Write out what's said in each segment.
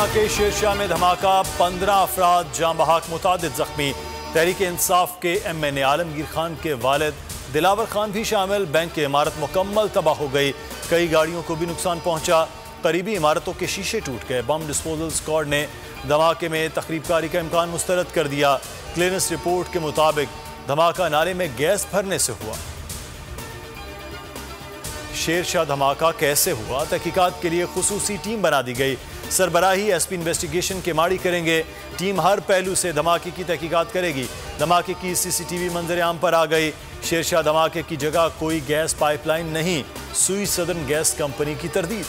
हरियाणा के शेरशाह में धमाका, 15 अफराद जाँ बहक, मुतादिद जख्मी। तहरीक इंसाफ के MNA आलमगीर खान के वालिद दिलावर खान भी शामिल। बैंक की इमारत मुकम्मल तबाह हो गई, कई गाड़ियों को भी नुकसान पहुंचा। करीबी इमारतों के शीशे टूट गए। बम डिस्पोजल स्क्वाड ने धमाके में तखरीबकारी का इम्कान मुस्तरद कर दिया। क्लियरेंस रिपोर्ट के मुताबिक धमाका नाले में गैस भरने से हुआ। शेरशाह धमाका कैसे हुआ, तहकीकात के लिए खुसूसी टीम बना दी गई। सरबराही SP इन्वेस्टिगेशन के माड़ी करेंगे। टीम हर पहलू से धमाके की तहकीकात करेगी। धमाके की CCTV मंजर आम पर आ गई। शेरशाह धमाके की जगह कोई गैस पाइपलाइन नहीं, सुई सदर्न गैस कंपनी की तरदीद।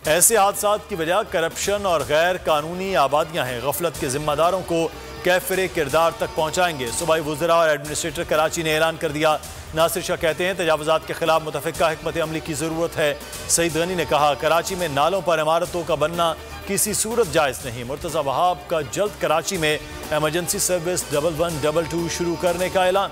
ऐसे हादसात की वजह करप्शन और गैर कानूनी आबादियां हैं। गफलत के जिम्मेदारों को कैफरे किरदार तक पहुंचाएंगे। सूबाई वुज़रा और एडमिनिस्ट्रेटर कराची ने ऐलान कर दिया। नासिर शाह कहते हैं तजावुज़ात के खिलाफ मुतफ़िका हिकमत अमली की ज़रूरत है। सईद गनी ने कहा कराची में नालों पर इमारतों का बनना किसी सूरत जायज़ नहीं। मुर्तज़ा वहाब का जल्द कराची में एमरजेंसी सर्विस 1112 शुरू करने का ऐलान।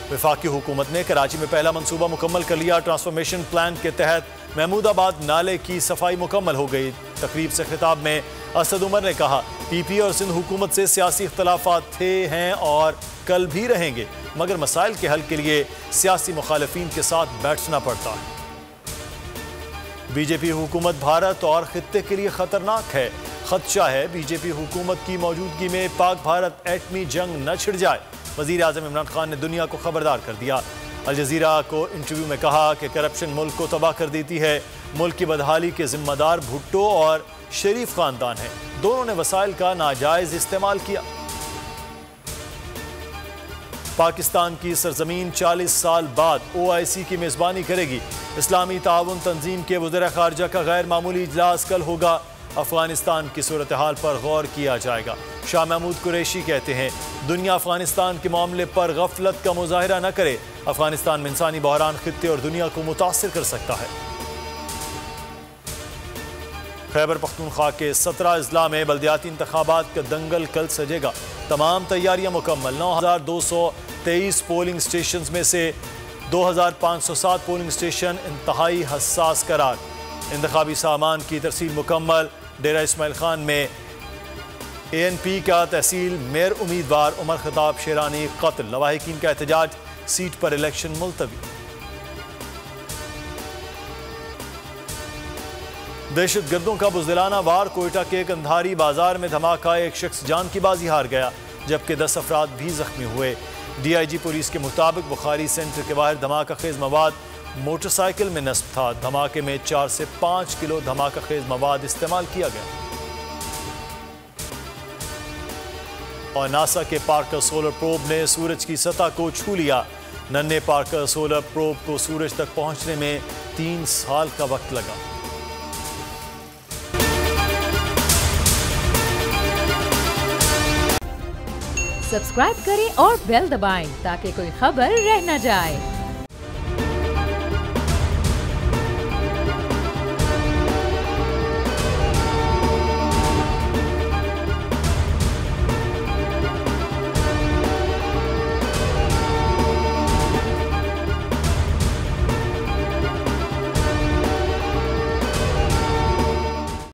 वफाकी हुकूमत ने कराची में पहला मंसूबा मुकम्मल कर लिया। ट्रांसफॉर्मेशन प्लान के तहत महमूदाबाद नाले की सफाई मुकम्मल हो गई। तकरीब से खिताब में असद उमर ने कहा PP और सिंध हुकूमत से सियासी इख्तलाफात थे, हैं और कल भी रहेंगे, मगर मसाइल के हल के लिए सियासी मुखालिफिन के साथ बैठना पड़ता है। BJP हुकूमत भारत और खित्ते के लिए खतरनाक है। खदशा है BJP हुकूमत की मौजूदगी में पाक भारत एटमी जंग न छिड़ जाए। वज़ीर आज़म इमरान खान ने दुनिया को खबरदार कर दिया। अल जज़ीरा को इंटरव्यू में कहा कि करप्शन मुल्क को तबाह कर देती है। मुल्क की बदहाली के जिम्मेदार भुट्टो और शरीफ खानदान है। दोनों ने वसाइल का नाजायज इस्तेमाल किया। पाकिस्तान की सरजमीन 40 साल बाद OIC की मेज़बानी करेगी। इस्लामी ताउन तंजीम के वज़ीर ख़ारजा का गैर मामूली इजलास कल होगा। अफगानिस्तान की सूरत हाल पर गौर किया जाएगा। शाह महमूद कुरैशी कहते हैं दुनिया अफगानिस्तान के मामले पर गफलत का मुजाहिरा न करे। अफगानिस्तान में इंसानी बहरान खित्ते और दुनिया को मुतासिर कर सकता है। खैबर पख्तूनख्वा के 17 अजला में बल्दियाती इंतखाबात का दंगल कल सजेगा। तमाम तैयारियां मुकम्मल। 9223 पोलिंग स्टेशन में से 2507 पोलिंग स्टेशन इंतहाई हसास करार। इंतखाबी सामान की तरसील मुकम्मल। डेरा इस्माइल खान में ANP का तहसील मेयर उम्मीदवार उमर खताब शेरानी कत्ल। लवाहिकीन का एहतजाज, सीट पर इलेक्शन मुलतवी। दहशत गर्दों का बुज़दिलाना वार। कोयटा के कंधारी बाजार में धमाका, एक शख्स जान की बाजी हार गया जबकि 10 अफराद भी जख्मी हुए। DIG पुलिस के मुताबिक बुखारी सेंटर के बाहर धमाका खेज मवाद मोटरसाइकिल में नस्ब था। धमाके में 4 से 5 किलो धमाका खेज मवाद इस्तेमाल किया गया। और नासा के पार्कर सोलर प्रोब ने सूरज की सतह को छू लिया। नन्हे पार्कर सोलर प्रोब को सूरज तक पहुंचने में 3 साल का वक्त लगा। सब्सक्राइब करें और बेल दबाएं ताकि कोई खबर रह न जाए।